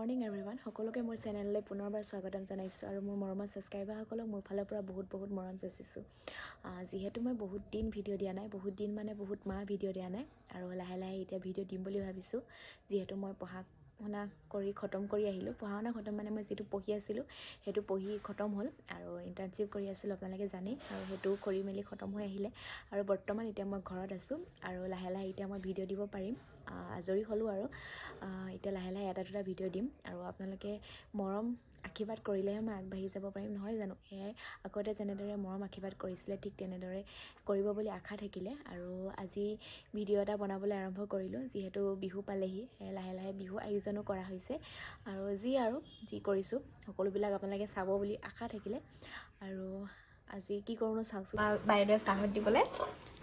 Morning everyone সকলোকে মোৰ চেনেললৈ পুনৰবাৰ স্বাগতম জনাইছোঁ আৰু মোৰ মৰমৰ ছাবস্ক্ৰাইবাৰসকলক মোৰ ফালৰ পৰা বহুত মৰম যাচিছোঁ। যিহেতু মই বহুত দিন ভিডিঅ' দিয়া নাই, বহুত মাহ ভিডিঅ' দিয়া নাই আৰু লাহে এতিয়া ভিডিঅ' দিম বুলি ভাবিছোঁ। যিহেতু মই পঢ়া শুনা কৰি খতম কৰি আহিলোঁ, মানে মই যিটো পঢ়ি আছিলোঁ সেইটো পঢ়ি খতম হ'ল আৰু ইণ্টাৰ্ণশ্বিপ কৰি আছিলোঁ আপোনালোকে জানেই, আৰু সেইটো কৰি মেলি খতম হৈ আহিলে আৰু বৰ্তমান এতিয়া মই ঘৰত আছোঁ আৰু লাহে এতিয়া মই ভিডিঅ' দিব পাৰিম। আজৰি হ'লোঁ আৰু এতিয়া লাহে এটা দুটা ভিডিঅ' দিম আৰু আপোনালোকে মৰম আশীৰ্বাদ কৰিলেহে মই আগবাঢ়ি যাব পাৰিম, নহয় জানো? সেয়াই আগতে যেনেদৰে মৰম আশীৰ্বাদ কৰিছিলে ঠিক তেনেদৰে কৰিব বুলি আশা থাকিলে। আৰু আজি ভিডিঅ' এটা বনাবলৈ আৰম্ভ কৰিলোঁ, যিহেতু বিহু পালেহি, লাহে বিহু আয়োজনো কৰা হৈছে আৰু যি কৰিছোঁ সকলোবিলাক আপোনালোকে চাব বুলি আশা থাকিলে। আৰু আজি কি কৰোঁ চাওকচোন। বাইদেৱে চাহত দিবলৈ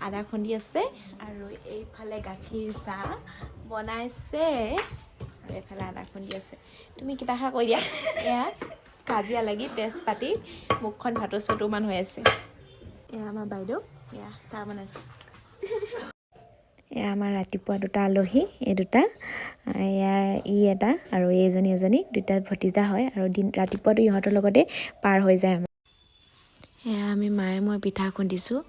আদা খুন্দি আছে আৰু এইফালে গাখীৰ চাহ বনাইছে আৰু এইফালে আদা খুন্দি আছে। তুমি কিবা এষাৰ কৈ দিয়া। এয়া কাজিয়া লাগি পেজ পাতি মুখখন ভাটুমান হৈ আছে। এয়া আমাৰ বাইদেউ, এয়া চাহ বনাইছে। এয়া আমাৰ ৰাতিপুৱা দুটা আলহী, এই দুটা, এয়া এটা আৰু এজনী দুটা ভতিজা হয় আৰু ৰাতিপুৱাটো ইহঁতৰ লগতে পাৰ হৈ যায় আমাৰ। এয়া আমি মায়ে মই পিঠা খুন্দিছোঁ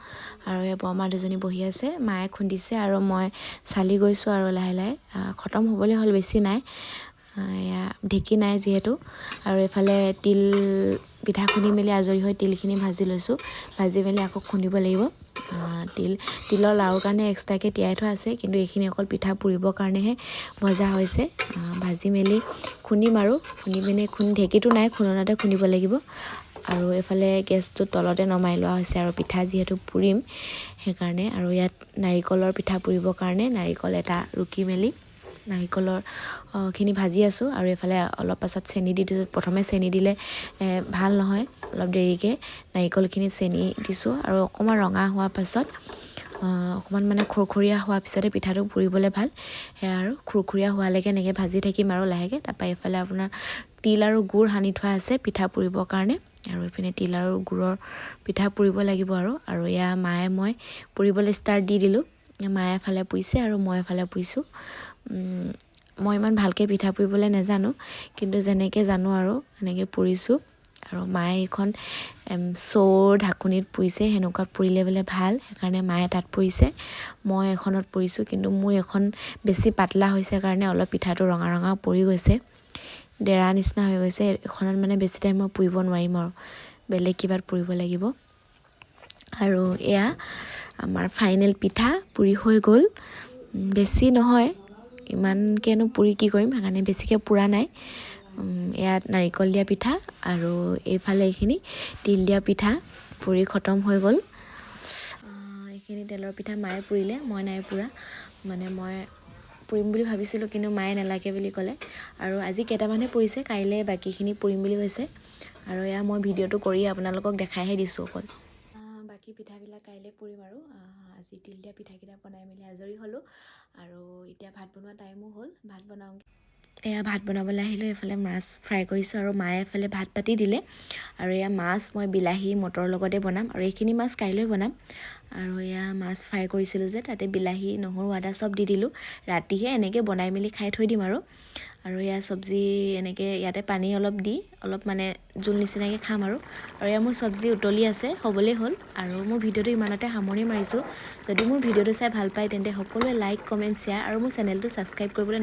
আৰু এই বৰমা দুজনী বহি আছে, মায়ে খুন্দিছে আৰু মই চালি গৈছোঁ আৰু লাহে খতম হ'বলৈ হ'ল, বেছি নাই। এয়া ঢেঁকী নাই যিহেতু, আৰু এইফালে তিল পিঠা খুন্দি মেলি আজৰি হৈ তিলখিনি ভাজি লৈছোঁ, ভাজি মেলি আকৌ খুন্দিব লাগিব। তিলৰ লাড়ুৰ কাৰণে এক্সট্ৰাকৈ তিয়াই থোৱা আছে, কিন্তু এইখিনি অকল পিঠা পুৰিবৰ কাৰণেহে ভজা হৈছে। ভাজি মেলি খুন্দিম আৰু খুন্দি পিনে ঢেঁকীটো নাই, খুন্দনাতে খুন্দিব লাগিব। আৰু এইফালে গেছটো তলতে নমাই লোৱা হৈছে আৰু পিঠা যিহেতু পুৰিম সেইকাৰণে। আৰু ইয়াত নাৰিকলৰ পিঠা পুৰিবৰ কাৰণে নাৰিকল এটা ৰুকি মেলি নাৰিকলৰ খিনি ভাজি আছোঁ আৰু এইফালে অলপ পাছত চেনি দি দিছোঁ। প্ৰথমে চেনি দিলে ভাল নহয়, অলপ দেৰিকৈ নাৰিকলখিনি চেনি দিছোঁ আৰু অকণমান ৰঙা হোৱাৰ পাছত অকণমান মানে খুৰখুৰীয়া হোৱাৰ পিছতে পিঠাটো পুৰিবলৈ ভাল। সেয়া আৰু খুৰখুৰীয়া হোৱালৈকে এনেকৈ ভাজি থাকিম আৰু লাহেকৈ। তাৰপৰা এইফালে আপোনাৰ তিল আৰু গুড় সানি থোৱা আছে পিঠা পুৰিবৰ কাৰণে, আৰু এইপিনে তিল আৰু গুড়ৰ পিঠা পুৰিব লাগিব। আৰু এয়া মায়ে মই পুৰিবলৈ ষ্টাৰ্ট দি দিলোঁ। মায়ে এফালে পুৰিছে আৰু মই এফালে পুৰিছোঁ। মই ইমান ভালকৈ পিঠা পুৰিবলৈ নাজানো, কিন্তু যেনেকৈ জানো আৰু এনেকৈ পুৰিছোঁ। আৰু মায়ে এইখন চৌৰ ঢাকনিত পুৰিছে, সেনেকুৱাত পুৰিলে বোলে ভাল, সেইকাৰণে মায়ে তাত পুৰিছে, মই এখনত পুৰিছোঁ। কিন্তু মোৰ এখন বেছি পাতলা হৈছে কাৰণে অলপ পিঠাটো ৰঙা পৰি গৈছে, ডেৰা নিচিনা হৈ গৈছে। এখনত মানে বেছি টাইম মই পুৰিব নোৱাৰিম আৰু বেলেগ কিবাত পুৰিব লাগিব। আৰু এয়া আমাৰ ফাইনেল পিঠা পুৰি হৈ গ'ল। বেছি নহয়, ইমানকৈনো পুৰি কি কৰিম, সেইকাৰণে বেছিকৈ পুৰা নাই। ইয়াত নাৰিকল দিয়া পিঠা আৰু এইফালে এইখিনি তিল দিয়া পিঠা পুৰি খতম হৈ গ'ল। এইখিনি তেলৰ পিঠা মায়ে পুৰিলে, মই নাই পুৰা, মানে মই পুৰিম বুলি ভাবিছিলোঁ কিন্তু মায়ে নালাগে বুলি ক'লে। আৰু আজি কেইটামানহে পুৰিছে, কাইলৈ বাকীখিনি পুৰিম বুলি কৈছে। আৰু এয়া মই ভিডিঅ'টো কৰি আপোনালোকক দেখাইহে দিছোঁ অকল। বাকী পিঠাবিলাক কাইলৈ পুৰিম আৰু আজি তিল দিয়া পিঠাকেইটা বনাই মেলি আজৰি হ'লোঁ। আৰু এতিয়া ভাত বনোৱা টাইমো হ'ল, ভাত বনাওঁ। এয়া ভাত বনাবলৈ আহিলোঁ, এইফালে মাছ ফ্ৰাই কৰিছোঁ আৰু মায়ে এফালে ভাত পাতি দিলে। আৰু এয়া মাছ মই বিলাহী মটৰৰ লগতে বনাম, আৰু এইখিনি মাছ কাইলৈ বনাম। আৰু এয়া মাছ ফ্ৰাই কৰিছিলোঁ যে তাতে বিলাহী নহৰু আদা চব দি দিলোঁ, ৰাতিহে এনেকৈ বনাই মেলি খাই থৈ দিম আৰু এয়া চব্জি এনেকৈ ইয়াতে পানী অলপ দি অলপ মানে জোল নিচিনাকৈ খাম আৰু এয়া মোৰ চব্জি উতলি আছে, হ'বলেই হ'ল। আৰু মোৰ ভিডিঅ'টো ইমানতে সামৰণি মাৰিছোঁ। যদি মোৰ ভিডিঅ'টো চাই ভাল পায় তেন্তে সকলোৱে লাইক কমেণ্ট শ্বেয়াৰ আৰু মোৰ চেনেলটো ছাবস্ক্ৰাইব কৰিবলৈ